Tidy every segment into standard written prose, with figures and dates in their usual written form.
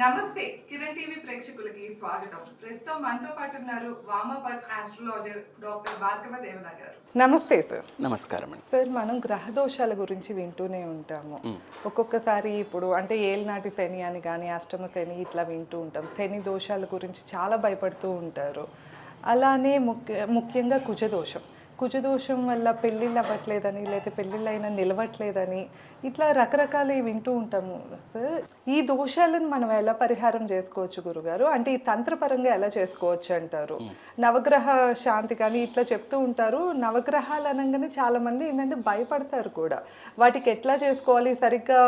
నమస్తే కిరణ్ టీవీ ప్రేక్షకులకి స్వాగతం. ప్రస్తుతం మనతో పాటు ఉన్నారు వామాపత్ ఆస్ట్రాలజర్ డాక్టర్ భార్గవ దేవన గారు. నమస్తే సార్. నమస్కారం అండి. సార్, మనం గ్రహ దోషాల గురించి వింటూనే ఉంటాము. ఒక్కొక్కసారి ఇప్పుడు అంటే ఏలినాటి శని అని కానీ అష్టమ శని ఇట్లా వింటూ ఉంటాం. శని దోషాల గురించి చాలా భయపడుతూ ఉంటారు. అలానే ముఖ్యంగా కుజదోషం వల్ల పెళ్ళిళ్ళు అవ్వట్లేదని లేకపోతే పెళ్ళిళ్ళు అయినా నిలవట్లేదని ఇట్లా రకరకాలు వింటూ ఉంటాము సార్. ఈ దోషాలను మనం ఎలా పరిహారం చేసుకోవచ్చు గురుగారు? అంటే ఈ తంత్రపరంగా ఎలా చేసుకోవచ్చు అంటారు? నవగ్రహ శాంతి కానీ ఇట్లా చెప్తూ ఉంటారు. నవగ్రహాలు అనగానే చాలామంది ఏంటంటే భయపడతారు కూడా. వాటికి ఎట్లా చేసుకోవాలి, సరిగ్గా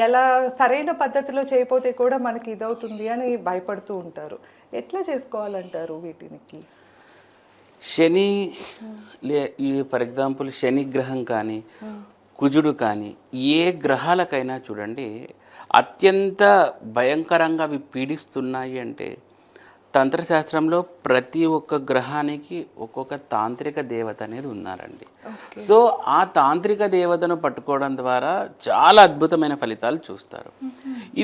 ఎలా సరైన పద్ధతిలో చేయకపోతే కూడా మనకి ఇదవుతుంది అని భయపడుతూ ఉంటారు. ఎట్లా చేసుకోవాలంటారు వీటికి? శని ఫర్ ఎగ్జాంపుల్ శని గ్రహం కానీ కుజుడు కానీ ఏ గ్రహాలకైనా చూడండి అత్యంత భయంకరంగా అవి పీడిస్తున్నాయి అంటే తంత్రశాస్త్రంలో ప్రతి ఒక్క గ్రహానికి ఒక్కొక్క తాంత్రిక దేవత అనేది ఉన్నారండి. సో ఆ తాంత్రిక దేవతను పట్టుకోవడం ద్వారా చాలా అద్భుతమైన ఫలితాలు చూస్తారు.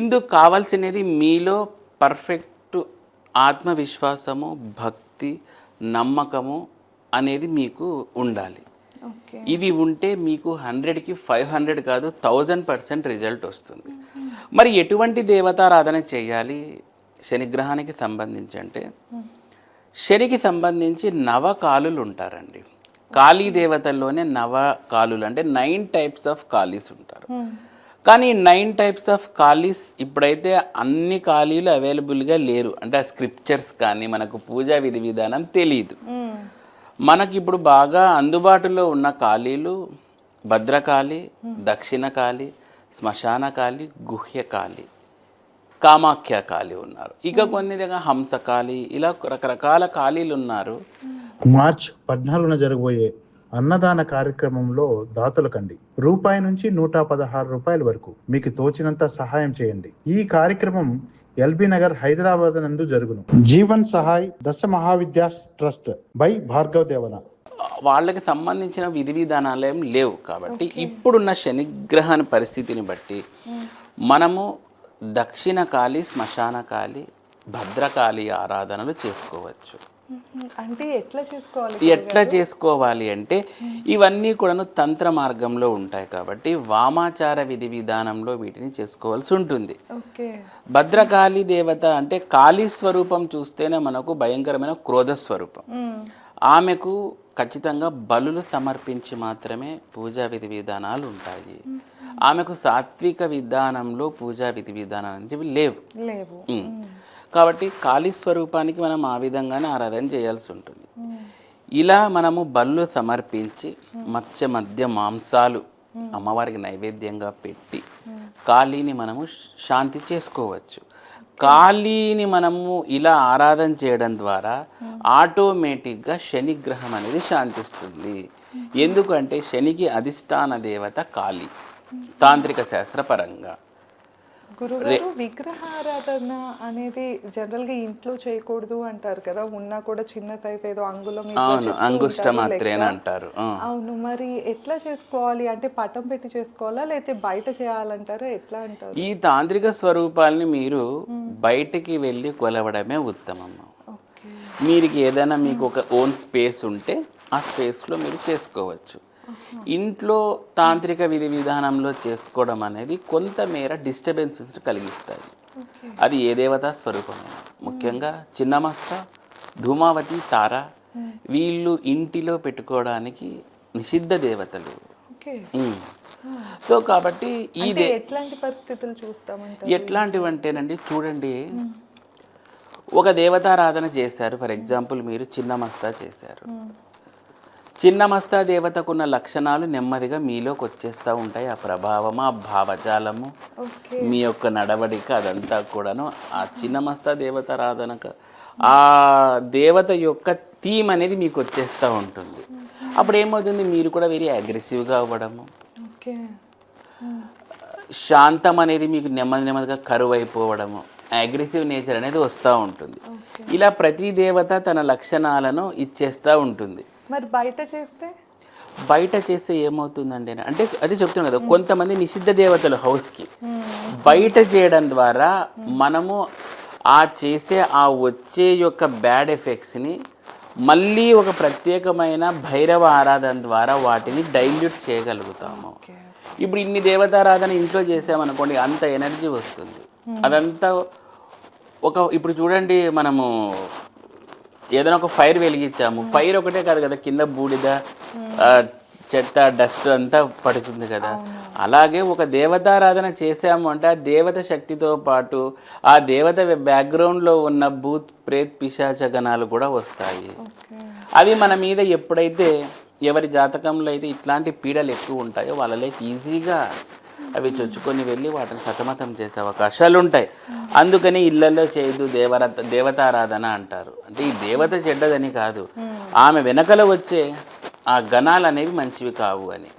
ఇందుకు కావాల్సినది మీలో పర్ఫెక్ట్ ఆత్మవిశ్వాసము, భక్తి, నమ్మకము అనేది మీకు ఉండాలి. ఇవి ఉంటే మీకు 100కి 500 కాదు 1000% రిజల్ట్ వస్తుంది. మరి ఎటువంటి దేవతారాధన చేయాలి శనిగ్రహానికి సంబంధించి అంటే శనికి సంబంధించి నవకాలులు ఉంటారండి. కాళీ దేవతల్లోనే నవకాలులు అంటే 9 టైప్స్ ఆఫ్ కాళీస్ ఉంటారు. కానీ 9 టైప్స్ ఆఫ్ కాళీస్ ఇప్పుడైతే అన్ని కాళీలు అవైలబుల్గా లేరు. అంటే ఆ స్క్రిప్చర్స్ కానీ మనకు పూజా విధి విధానం తెలియదు. మనకి ఇప్పుడు బాగా అందుబాటులో ఉన్న కాళీలు భద్రకాళి, దక్షిణకాళి, శ్మశానకాళి, గుహ్యకాళి, కామాఖ్య కాళీ ఉన్నారు. ఇక కొన్ని దగ్గర హంసకాళి, ఇలా రకరకాల కాళీలు ఉన్నారు. మార్చ్ 14న జరగబోయే అన్నదాన కార్యక్రమంలో దాతలు కండి. రూపాయి నుంచి 116 రూపాయల వరకు మీకు తోచినంత సహాయం చేయండి. ఈ కార్యక్రమం ఎల్బీ నగర్ హైదరాబాద్ నందు జరుగును. జీవన్ సహాయ్ దశ మహావిద్యాస్ ట్రస్ట్ బై భార్గవ దేవన. వాళ్ళకి సంబంధించిన విధి విధానాలు ఏం లేవు కాబట్టి ఇప్పుడున్న శనిగ్రహణ పరిస్థితిని బట్టి మనము దక్షిణకాళి, శ్మశానకాళి, భద్రకాళి ఆరాధనలు చేసుకోవచ్చు. అంటే ఎట్లా చేసుకోవాలి అంటే ఇవన్నీ కూడాను తంత్ర మార్గంలో ఉంటాయి కాబట్టి వామాచార విధి విధానంలో వీటిని చేసుకోవాల్సి ఉంటుంది. భద్రకాళి దేవత అంటే కాళీ స్వరూపం చూస్తేనే మనకు భయంకరమైన క్రోధ స్వరూపం. ఆమెకు ఖచ్చితంగా బలులు సమర్పించి మాత్రమే పూజా విధి విధానాలు ఉంటాయి. ఆమెకు సాత్విక విధానంలో పూజా విధి విధానాలు అనేవి లేవు. కాబట్టి కాళీ స్వరూపానికి మనం ఆ విధంగానే ఆరాధన చేయాల్సి ఉంటుంది. ఇలా మనము బళ్ళు సమర్పించి మత్స్య మధ్య మాంసాలు అమ్మవారికి నైవేద్యంగా పెట్టి కాళీని మనము శాంతి చేసుకోవచ్చు. కాళీని మనము ఇలా ఆరాధన చేయడం ద్వారా ఆటోమేటిక్గా శనిగ్రహం అనేది శాంతిస్తుంది. ఎందుకంటే శనికి అధిష్టాన దేవత కాళీ తాంత్రిక శాస్త్రపరంగా. గురుగారు, విగ్రహారాధన అనేది జనరల్గా ఇంట్లో చేయకూడదు అంటారు కదా. ఉన్నా కూడా చిన్న సైజ్ ఏదో అంగుష్ట మాత్రేనా అంటారు. అవును, మరి ఎట్లా చేసుకోవాలి? అంటే పటం పెట్టి చేసుకోవాలా లేకపోతే బయట చేయాలంటారా? ఎట్లా అంటారు? ఈ తాంత్రిక స్వరూపాలని మీరు బయటికి వెళ్ళి కొలవడమే ఉత్తమం. మీరు ఏదైనా మీకు ఒక ఓన్ స్పేస్ ఉంటే ఆ స్పేస్లో మీరు చేసుకోవచ్చు. ఇంట్లో తాంత్రిక విధి విధానంలో చేసుకోవడం అనేది కొంతమేర డిస్టర్బెన్సెస్ కలిగిస్తాయి. అది ఏ దేవతా స్వరూపమైనా, ముఖ్యంగా చిన్నమస్త, ధూమావతి, తార వీళ్ళు ఇంటిలో పెట్టుకోవడానికి నిషిద్ధ దేవతలు. సో కాబట్టి ఎట్లాంటి పరిస్థితులు చూస్తామంటే ఎట్లాంటివంటేనండి చూడండి, ఒక దేవతారాధన చేశారు. ఫర్ ఎగ్జాంపుల్ మీరు చిన్నమస్తా చేశారు. చిన్నమస్తా దేవతకున్న లక్షణాలు నెమ్మదిగా మీలోకి వచ్చేస్తూ ఉంటాయి. ఆ ప్రభావము, ఆ భావజాలము, మీ యొక్క నడవడిక అదంతా కూడాను ఆ చిన్నమస్తా దేవతారాధనకు ఆ దేవత యొక్క థీమ్ అనేది మీకు వచ్చేస్తూ ఉంటుంది. అప్పుడు ఏమవుతుంది, మీరు కూడా వెరీ అగ్రెసివ్గా అవ్వడము, శాంతం అనేది మీకు నెమ్మదిగా కరువు అయిపోవడము, అగ్రెసివ్ నేచర్ అనేది వస్తూ ఉంటుంది. ఇలా ప్రతి దేవత తన లక్షణాలను ఇచ్చేస్తూ ఉంటుంది. మరి బయట చేస్తే ఏమవుతుందండి అంటే అది చెప్తున్నాను కదా, కొంతమంది నిషిద్ధ దేవతలు హౌస్కి బయట చేయడం ద్వారా మనము ఆ చేసే ఆ వచ్చే యొక్క బ్యాడ్ ఎఫెక్ట్స్ని మళ్ళీ ఒక ప్రత్యేకమైన భైరవ ఆరాధన ద్వారా వాటిని డైల్యూట్ చేయగలుగుతాము. ఇప్పుడు ఇన్ని దేవతారాధన ఇంట్లో చేసామనుకోండి, అంత ఎనర్జీ వస్తుంది. అదంతా ఇప్పుడు చూడండి, మనము ఏదైనా ఒక ఫైర్ వెలిగించాము, ఫైర్ ఒకటే కాదు కదా, కింద బూడిద, చెత్త, డస్ట్ అంతా పడుతుంది కదా. అలాగే ఒక దేవతారాధన చేసాము అంటే ఆ దేవత శక్తితో పాటు ఆ దేవత బ్యాక్గ్రౌండ్లో ఉన్న భూత్, ప్రేత్, పిశాచగణాలు కూడా వస్తాయి. అవి మన మీద ఎప్పుడైతే ఎవరి జాతకంలో అయితే ఇట్లాంటి పీడలు ఎక్కువ ఉంటాయో వాళ్ళకి ఈజీగా అవి చొచ్చుకొని వెళ్ళి వాటిని సతమతం చేసే అవకాశాలు ఉంటాయి. అందుకని ఇళ్లలో చేయదు దేవతారాధన అంటారు. అంటే ఈ దేవత చెడ్డదని కాదు, ఆమె వెనకల వచ్చే ఆ గణాలు అనేవి మంచివి కావు అని.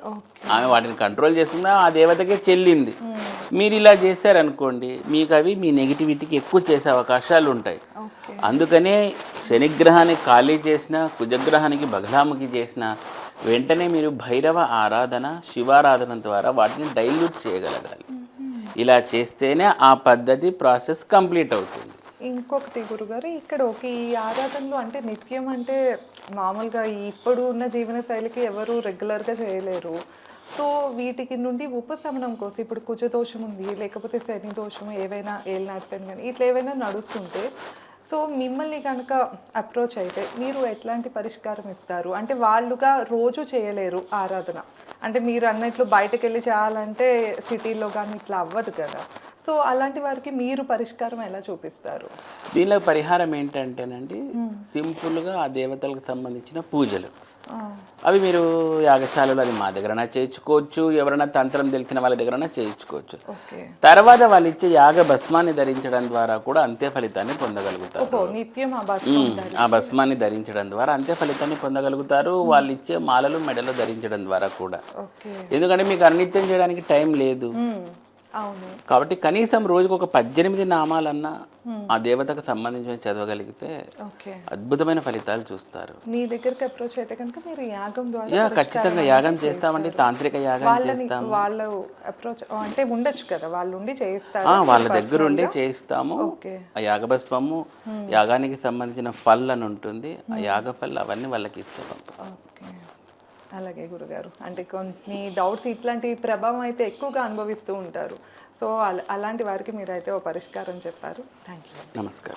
ఆమె వాటిని కంట్రోల్ చేస్తుందా, ఆ దేవతకే చెల్లింది. మీరు ఇలా చేశారనుకోండి, మీకు అవి మీ నెగిటివిటీకి ఎక్కువ చేసే అవకాశాలు ఉంటాయి. అందుకనే శనిగ్రహానికి ఖాళీ చేసిన, కుజగ్రహానికి బగలాముఖి చేసిన వెంటనే మీరు భైరవ ఆరాధన, శివారాధన ద్వారా వాటిని డైల్యూట్ చేయగలగాలి. ఇలా చేస్తేనే ఆ పద్ధతి ప్రాసెస్ కంప్లీట్ అవుతుంది. ఇంకొకటి గురుగారు, ఇక్కడ ఈ ఆరాధనలు అంటే నిత్యం అంటే మామూలుగా ఇప్పుడు ఉన్న జీవన శైలికి ఎవరు రెగ్యులర్గా చేయలేరు. సో వీటికి నుండి ఉపశమనం కోసం ఇప్పుడు కుజదోషం ఉంది, లేకపోతే శని దోషం, ఏవైనా ఏలినాటి శని కానీ ఇట్లా ఏవైనా నడుస్తుంటే, సో మిమ్మల్ని కనుక అప్రోచ్ అయితే మీరు ఎట్లాంటి పరిష్కారం ఇస్తారు? అంటే వాళ్ళుగా రోజు చేయలేరు ఆరాధన, అంటే మీరు అన్నట్లు బయటకు వెళ్ళి చేయాలంటే సిటీలో కానీ ఇట్లా అవ్వదు కదా. సో అలాంటి వారికి మీరు పరిష్కారం ఎలా చూపిస్తారు? దీనిలో పరిహారం ఏంటంటేనండి, సింపుల్గా ఆ దేవతలకు సంబంధించిన పూజలు అవి మీరు యాగశాలలో అది మా దగ్గర చేయించుకోవచ్చు, ఎవరైనా తంత్రం తెలిసిన వాళ్ళ దగ్గర చేయించుకోవచ్చు. తర్వాత వాళ్ళు ఇచ్చే యాగ భస్మాన్ని ధరించడం ద్వారా కూడా అంతే ఫలితాన్ని పొందగలుగుతారు. ఆ భస్మాన్ని ధరించడం ద్వారా అంతే ఫలితాన్ని పొందగలుగుతారు. వాళ్ళు ఇచ్చే మాలలు మెడలో ధరించడం ద్వారా కూడా. ఎందుకంటే మీకు అనిత్యం చేయడానికి టైం లేదు కాబట్టి కనీసం రోజుకు ఒక 18 నామాలన్నా ఆ దేవతకు సంబంధించిన చదవగలిగితే అద్భుతమైన ఫలితాలు చూస్తారు. మీ దగ్గరికి అప్రోచ్ అయితే కనుక మీరు యాగం ద్వారా ఖచ్చితంగా యాగం చేస్తామండి, తాంత్రిక యాగం చేస్తాము. వాళ్ళు అప్రోచ్ అంటే ఉండొచ్చు కదా, వాళ్ళు ఉండి చేస్తారు, వాళ్ళ దగ్గర ఉండి చేయిస్తాము. ఆ యాగభస్మము, యాగానికి సంబంధించిన ఫల్ అని ఉంటుంది, ఆ యాగ ఫల్ అవన్నీ వాళ్ళకి ఇచ్చాము. అలాగే గురుగారు, అంటే కొన్ని డౌట్స్ ఇట్లాంటి ప్రభావం అయితే ఎక్కువగా అనుభవిస్తూ ఉంటారు. సో అలాంటి వారికి మీరైతే ఓ పరిష్కారం చెప్పారు. Thank you. నమస్కారం.